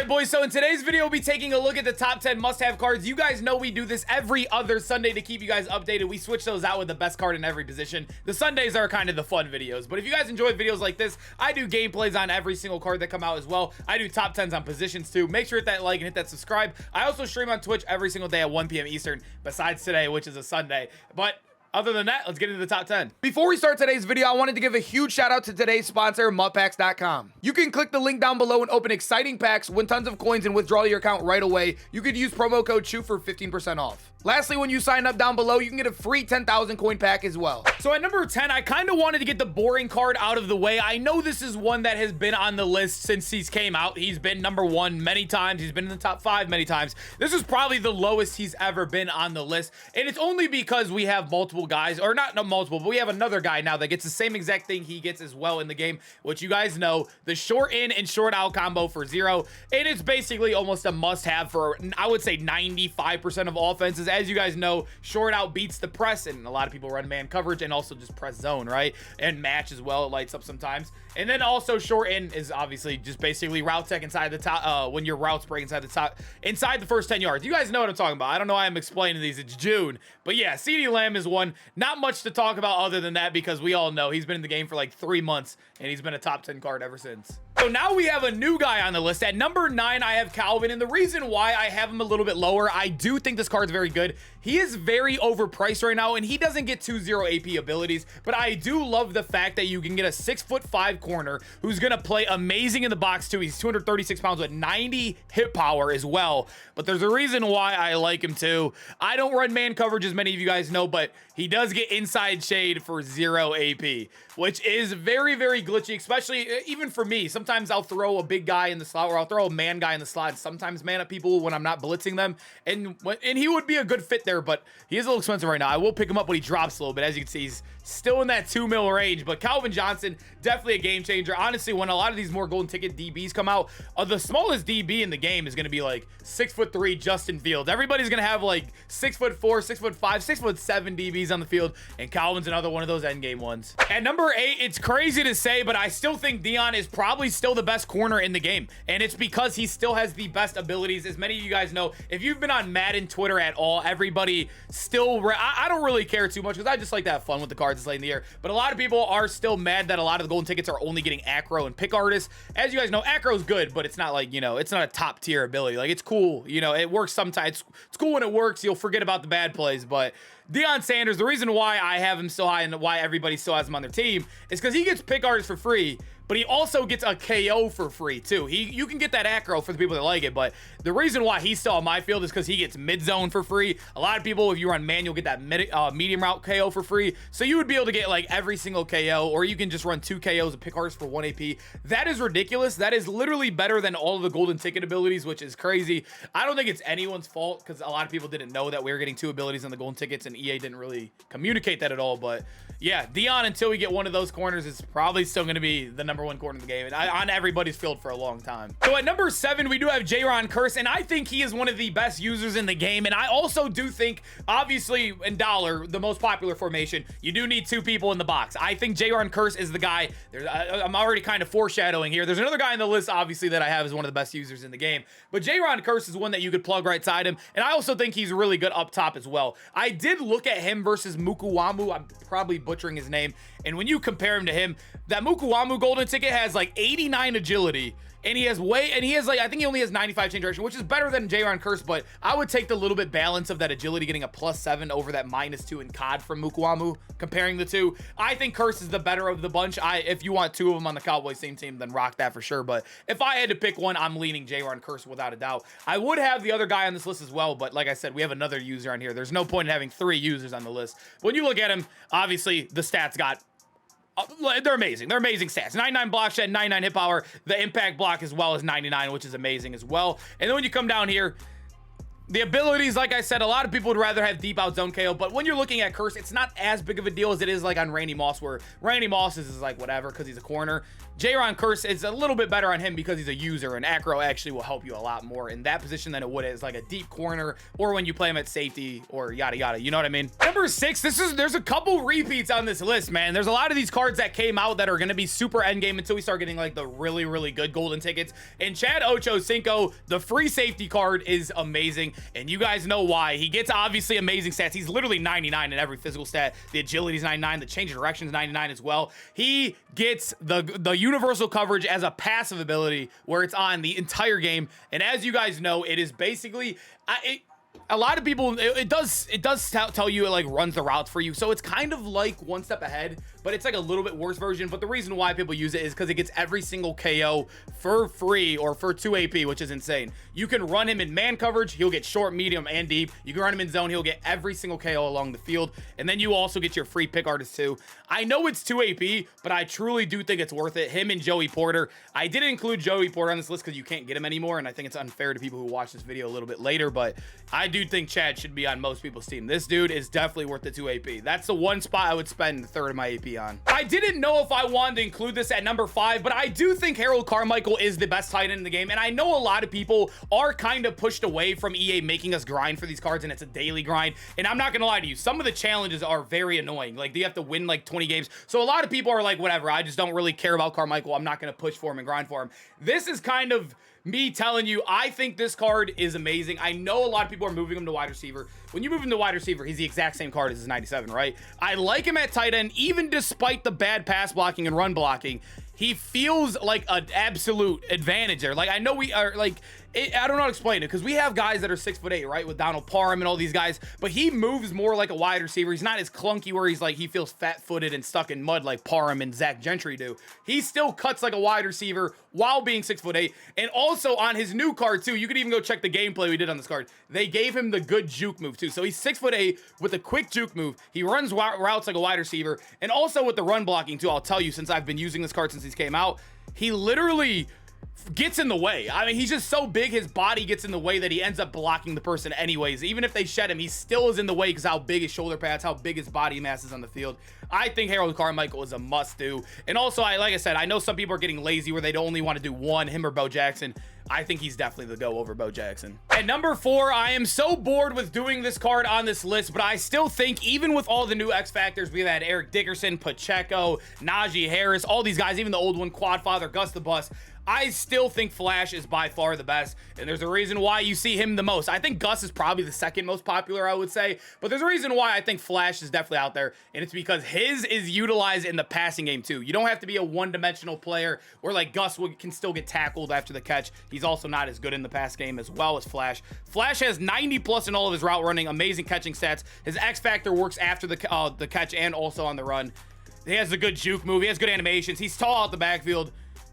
Alright boys, so in today's video we'll be taking a look at the top 10 must-have cards. You guys know we do this every other Sunday to keep you guys updated. We switch those out with the best card in every position. The Sundays are kind of the fun videos, but if you guys enjoy videos like this, I do gameplays on every single card that come out as well. I do top 10s on positions too. Make sure to hit that like and hit that subscribe. I also stream on Twitch every single day at 1 p.m. Eastern, besides today, which is a Sunday. But other than that, let's get into the top 10. Before we start today's video, I wanted to give a huge shout out to today's sponsor, MutPacks.com. You can click the link down below and open exciting packs, win tons of coins, and withdraw your account right away. You could use promo code CHEW for 15% off. Lastly, when you sign up down below, you can get a free 10,000 coin pack as well. So at number 10, I kind of wanted to get the boring card out of the way. I know this is one that has been on the list since he's came out. He's been number 1 many times. He's been in the top 5 many times. This is probably the lowest he's ever been on the list. And it's only because we have multiple guys, or not multiple, but we have another guy now that gets the same exact thing he gets as well in the game, which you guys know, the short in and short out combo for 0. And it's basically almost a must have for, I would say, 95% of offenses. As you guys know, short out beats the press, and a lot of people run man coverage and also just press zone, right? And match as well, it lights up sometimes. And then also short in is obviously just basically route tech inside the top, when your routes break inside the top, inside the first 10 yards. You guys know what I'm talking about. I don't know why I'm explaining these. It's June. But yeah, CeeDee Lamb is one. Not much to talk about other than that, because we all know he's been in the game for like 3 months and he's been a top 10 card ever since. So now we have a new guy on the list. At number 9, I have Calvin, and the reason why I have him a little bit lower, I do think this card's very good. He is very overpriced right now, and he doesn't get 2-0 AP abilities, but I do love the fact that you can get a 6'5" corner who's gonna play amazing in the box too. He's 236 pounds with 90 hit power as well, but there's a reason why I like him too. I don't run man coverage, as many of you guys know, but he does get inside shade for 0 AP, which is very, very glitchy, especially even for me. Sometimes I'll throw a big guy in the slot, or I'll throw a man guy in the slot, and sometimes man up people when I'm not blitzing them, and he would be a good fit there, but he is a little expensive right now. I will pick him up when he drops a little bit. As you can see, he's still in that 2 mil range, but Colin Johnson, definitely a game changer. Honestly, when a lot of these more golden ticket DBs come out, the smallest DB in the game is going to be like 6'3" Justin Fields. Everybody's going to have like 6'4", 6'5", 6'7" DBs on the field, and Calvin's another one of those end game ones. At number 8, it's crazy to say, but I still think Deion is probably still the best corner in the game, and it's because he still has the best abilities. As many of you guys know, if you've been on Madden Twitter at all, everybody still, I don't really care too much because I just like to have fun with the cards late in the year, but a lot of people are still mad that a lot of the golden tickets are only getting acro and pick artists. As you guys know, acro's good, but it's not like, you know, it's not a top tier ability. Like, it's cool, you know, it works sometimes. It's cool when it works. You'll forget about the bad plays, but Deion Sanders, the reason why I have him so high and why everybody still has him on their team is because he gets pick artists for free, but he also gets a KO for free too. You can get that acro for the people that like it, but the reason why he's still on my field is because he gets mid zone for free. A lot of people, if you run manual, get that medium route KO for free. So you would be able to get like every single KO, or you can just run 2 KOs and pick artists for 1 AP. That is ridiculous. That is literally better than all of the golden ticket abilities, which is crazy. I don't think it's anyone's fault because a lot of people didn't know that we were getting 2 abilities on the golden tickets, and EA didn't really communicate that at all. But yeah, Deion, until we get one of those corners, is probably still going to be the number 1 corner in the game, and on everybody's field for a long time. So at number 7, we do have JaRon Curse, and I think he is one of the best users in the game. And I also do think, obviously, in Dollar, the most popular formation, you do need 2 people in the box. I think JaRon Curse is the guy. I'm already kind of foreshadowing here. There's another guy on the list, obviously, that I have as one of the best users in the game, but JaRon Curse is one that you could plug right side him, and I also think he's really good up top as well. I did look at him versus Mukuwamu. I'm probably butchering his name, and when you compare him to him, that Mukuwamu golden ticket has like 89 agility, and he has like, I think he only has 95 change direction, which is better than JaRon Curse, but I would take the little bit balance of that agility, getting a +7 over that -2 in COD from Mukuwamu. Comparing the two, I think Curse is the better of the bunch. If you want 2 of them on the Cowboys same team, then rock that for sure, but if I had to pick one, I'm leaning JaRon Curse without a doubt. I would have the other guy on this list as well, but like I said, we have another user on here. There's no point in having 3 users on the list. When you look at him, obviously the stats got, they're amazing. They're amazing stats. 99 block shed, 99 hit power. The impact block as well as 99, which is amazing as well. And then when you come down here, The abilities, like I said, a lot of people would rather have deep out zone KO, but when you're looking at Curse, it's not as big of a deal as it is like on Randy Moss, where Randy Moss is like whatever because he's a corner. JaRon Curse is a little bit better on him because he's a user, and acro actually will help you a lot more in that position than it would as like a deep corner or when you play him at safety or yada yada. You know what I mean? Number 6, there's a couple repeats on this list, man. There's a lot of these cards that came out that are going to be super endgame until we start getting like the really, really good golden tickets. And Chad Ocho Cinco, the free safety card is amazing, and you guys know why. He gets obviously amazing stats. He's literally 99 in every physical stat. The agility is 99. The change of direction is 99 as well. He gets the universal coverage as a passive ability where it's on the entire game, and as you guys know, it is basically a lot of people, it does tell you it like runs the routes for you, so it's kind of like one step ahead, but it's like a little bit worse version. But the reason why people use it is because it gets every single KO for free or for 2 AP, which is insane. You can run him in man coverage, he'll get short, medium, and deep. You can run him in zone, he'll get every single KO along the field, and then you also get your free pick artist too. I know it's 2 AP, but I truly do think it's worth it. Him and Joey Porter. I didn't include Joey Porter on this list because you can't get him anymore, and I think it's unfair to people who watch this video a little bit later, but I do think Chad should be on most people's team. This dude is definitely worth the 2 AP. That's the one spot I would spend a third of my AP on. I didn't know if I wanted to include this at number 5, but I do think Harold Carmichael is the best tight end in the game, and I know a lot of people are kind of pushed away from EA making us grind for these cards, and it's a daily grind, and I'm not gonna lie to you, some of the challenges are very annoying. Like, you have to win like 20 games, so a lot of people are like, whatever, I just don't really care about Carmichael, I'm not gonna push for him and grind for him. This is kind of me telling you, I think this card is amazing. I know a lot of people are moving him to wide receiver. When you move him to wide receiver, he's the exact same card as his 97, right? I like him at tight end, even despite the bad pass blocking and run blocking. He feels like an absolute advantage there. Like, I know we are like, I don't know how to explain it, because we have guys that are 6'8", right, with Donald Parham and all these guys, but he moves more like a wide receiver. He's not as clunky where he's like, he feels fat-footed and stuck in mud like Parham and Zach Gentry do. He still cuts like a wide receiver while being 6'8", and also on his new card too, you could even go check the gameplay we did on this card. They gave him the good juke move too. So he's 6'8" with a quick juke move. He runs routes like a wide receiver, and also with the run blocking too. I'll tell you, since I've been using this card since he came out, he literally gets in the way. I mean, he's just so big, his body gets in the way that he ends up blocking the person anyways. Even if they shed him, he still is in the way because how big his shoulder pads, how big his body mass is on the field. I think Harold Carmichael is a must-do. And also, like I said, I know some people are getting lazy where they only want to do one, him or Bo Jackson. I think he's definitely the go over Bo Jackson. At number 4, I am so bored with doing this card on this list, but I still think even with all the new X Factors, we've had Eric Dickerson, Pacheco, Najee Harris, all these guys, even the old one, Quadfather, Gus the Bus, I still think Flash is by far the best, and there's a reason why you see him the most. I think Gus is probably the second most popular, I would say, but there's a reason why I think Flash is definitely out there, and it's because his is utilized in the passing game too. You don't have to be a one-dimensional player where like Gus can still get tackled after the catch. He's also not as good in the pass game as well as Flash. Flash has 90 plus in all of his route running, amazing catching stats. His X Factor works after the catch and also on the run. He has a good juke move. He has good animations. He's tall out the backfield.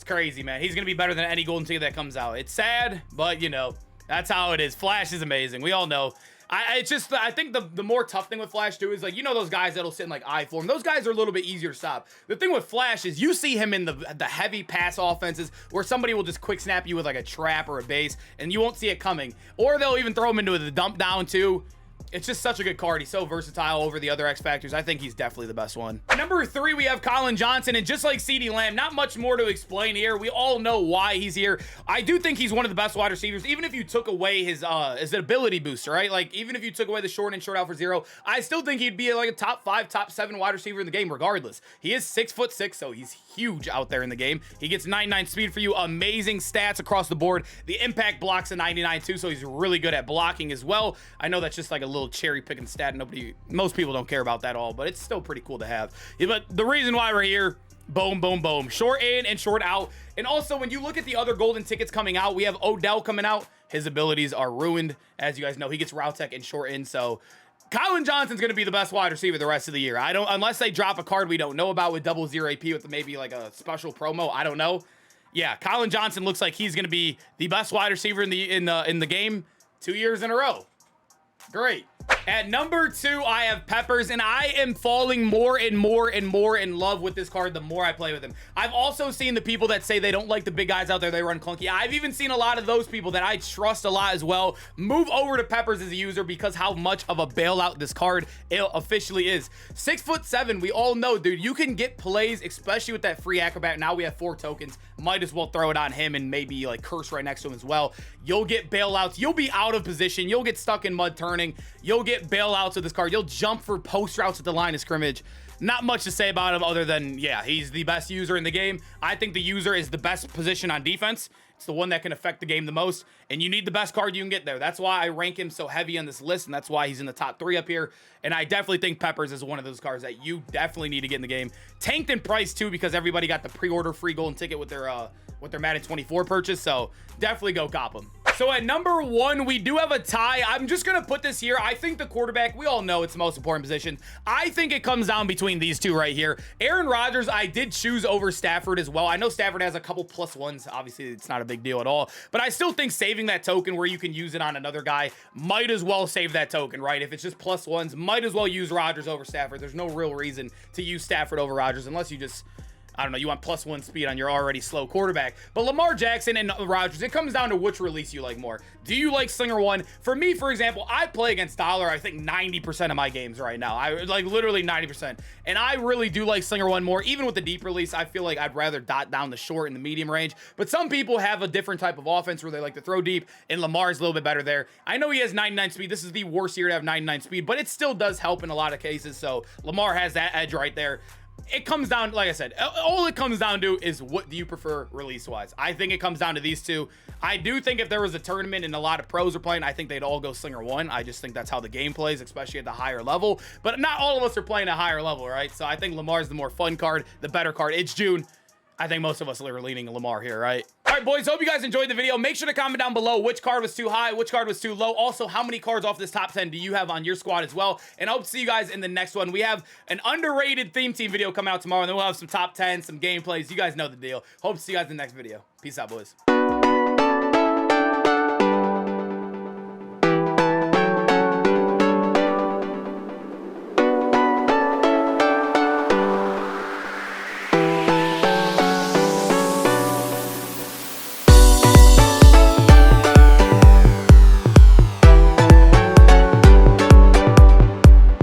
Crazy, man. He's gonna be better than any golden ticket that comes out. It's sad, but you know, that's how it is. Flash is amazing, we all know. I think the more tough thing with Flash too is, like, you know, those guys that'll sit in like I form, those guys are a little bit easier to stop. The thing with Flash is you see him in the heavy pass offenses where somebody will just quick snap you with like a trap or a base and you won't see it coming, or they'll even throw him into the dump down too. It's just such a good card. He's so versatile over the other X Factors. I think he's definitely the best one. Number 3, we have Colin Johnson, and just like CeeDee Lamb, not much more to explain here. We all know why he's here. I do think he's one of the best wide receivers, even if you took away his ability booster, right? Like, even if you took away the short and short out for 0, I still think he'd be like a top 5, top 7 wide receiver in the game regardless. He is 6'6", so he's huge out there in the game. He gets 99 speed for you, amazing stats across the board. The impact blocks a 99 too, so he's really good at blocking as well. I know that's just like a little cherry picking stat. Most people don't care about that all, but it's still pretty cool to have. Yeah, but the reason why we're here, boom, boom, boom, short in and short out. And also, when you look at the other golden tickets coming out, we have Odell coming out. His abilities are ruined. As you guys know, he gets route tech and short in, so Colin Johnson's going to be the best wide receiver the rest of the year. Unless they drop a card we don't know about with 00 AP with maybe like a special promo, I don't know. Yeah, Colin Johnson looks like he's going to be the best wide receiver in the game 2 years in a row. Great. At number 2, I have Peppers, and I am falling more and more and more in love with this card the more I play with him. I've also seen the people that say they don't like the big guys out there, they run clunky. I've even seen a lot of those people that I trust a lot as well move over to Peppers as a user because how much of a bailout this card officially is. 6'7", we all know, dude, you can get plays, especially with that free acrobat. Now we have 4 tokens. Might as well throw it on him and maybe like Curse right next to him as well. You'll get bailouts. You'll be out of position. You'll get stuck in mud turning. You'll get bailouts with this card. You'll jump for post routes at the line of scrimmage. Not much to say about him other than, yeah, he's the best user in the game. I think the user is the best position on defense. It's the one that can affect the game the most, and you need the best card you can get there. That's why I rank him so heavy on this list, and that's why he's in the top 3 up here. And I definitely think Peppers is one of those cards that you definitely need to get in the game. Tanked in price too because everybody got the pre-order free golden ticket with their Madden 24 purchase, so definitely go cop him. So at number 1, we do have a tie. I'm just gonna put this here. I think the quarterback, we all know it's the most important position. I think it comes down between these two right here. Aaron Rodgers, I did choose over Stafford as well. I know Stafford has a couple +1s. Obviously, it's not a big deal at all, but I still think saving that token where you can use it on another guy, might as well save that token, right? If it's just +1s, might as well use Rodgers over Stafford. There's no real reason to use Stafford over Rodgers unless you just, I don't know, you want +1 speed on your already slow quarterback. But Lamar Jackson and Rodgers, it comes down to which release you like more. Do you like Slinger 1? For me, for example, I play against Dollar, I think 90% of my games right now. I like literally 90%. And I really do like Slinger 1 more. Even with the deep release, I feel like I'd rather dot down the short and the medium range. But some people have a different type of offense where they like to throw deep, and Lamar's a little bit better there. I know he has 99 speed. This is the worst year to have 99 speed, but it still does help in a lot of cases. So Lamar has that edge right there. It comes down, like I said, all it comes down to is what do you prefer release-wise. I think it comes down to these two. I do think if there was a tournament and a lot of pros are playing, I think they'd all go Slinger 1. I just think that's how the game plays, especially at the higher level. But not all of us are playing a higher level, right? So I think Lamar's the more fun card, the better card. It's June. I think most of us are leaning Lamar here, right? All right, boys, hope you guys enjoyed the video. Make sure to comment down below which card was too high, which card was too low. Also, how many cards off this top 10 do you have on your squad as well? And I hope to see you guys in the next one. We have an underrated theme team video coming out tomorrow, and then we'll have some top 10, some gameplays. You guys know the deal. Hope to see you guys in the next video. Peace out, boys.